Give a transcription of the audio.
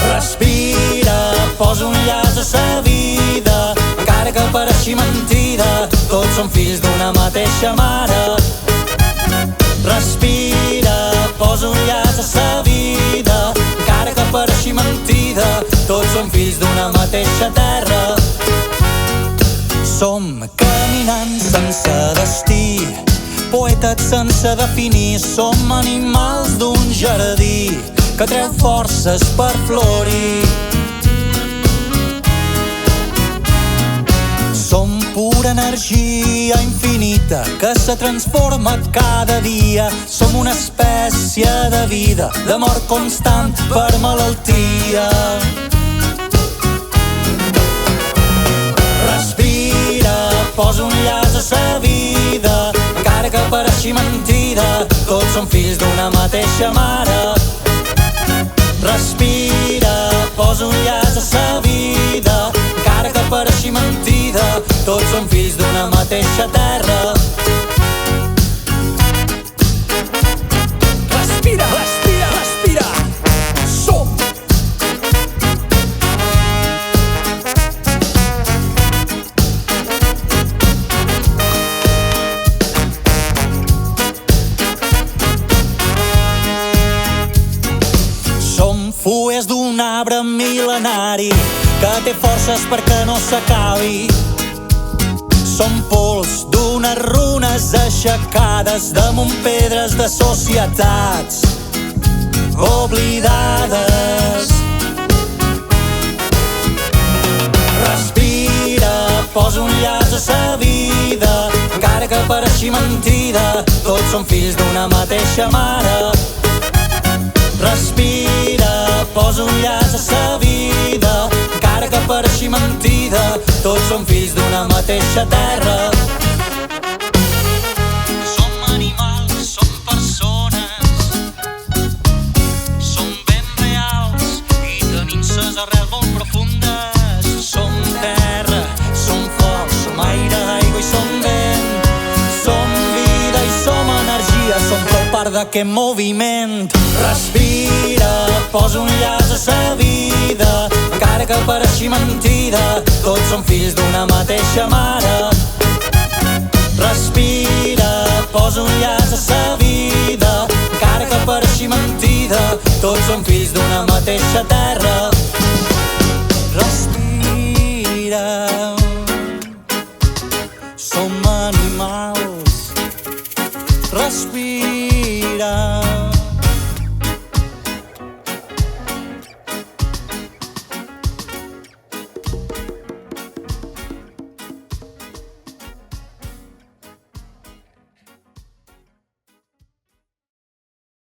Respira, posa un llaç a sa vida, encara que pareixi mentida, tots som fills d'una mateixa mare. Respira, posa un llaç a sa vida, encara que pareixi mentida, tots som fills d'una mateixa terra. Som caminants sense destí, poetes sense definir, som animals d'un jardí que treu forces per florir. Som pura energia infinita que se transforma cada dia. Som una espècie de vida, de mort constant per malaltia. Respira, posa un llaç a sa vida, encara que pareixi mentida, tots som fills d'una mateixa mare. Respira, posa un llaç a sa vida, encara que pareixi mentida, tots som fills d'una mateixa terra. Respira, respira, respira, som. Som fulles d'un arbre mil·lenari que té forces perquè no s'acabi. Som pols d'unes runes aixecades damunt pedres de societats oblidades. Respira, posa un llaç a sa vida, encara que pareixi mentida, tots som fills d'una mateixa mare. Respira, posa un llaç a sa vida, encara que pareixi mentida, tots som fills d'una mateixa terra. Som animals, som persones, som ben reals i tenim ses arrels molt profundes. Som terra, som foc, som aire, aigua i som vent. Som vida i som energia, som prou part d'aquest moviment. Respira, posa un llaç a sa vida, encara que pareixi mentida, tots som fills d'una mateixa mare. Respira, posa un llaç a sa vida, encara que pareixi mentida, tots som fills d'una mateixa terra.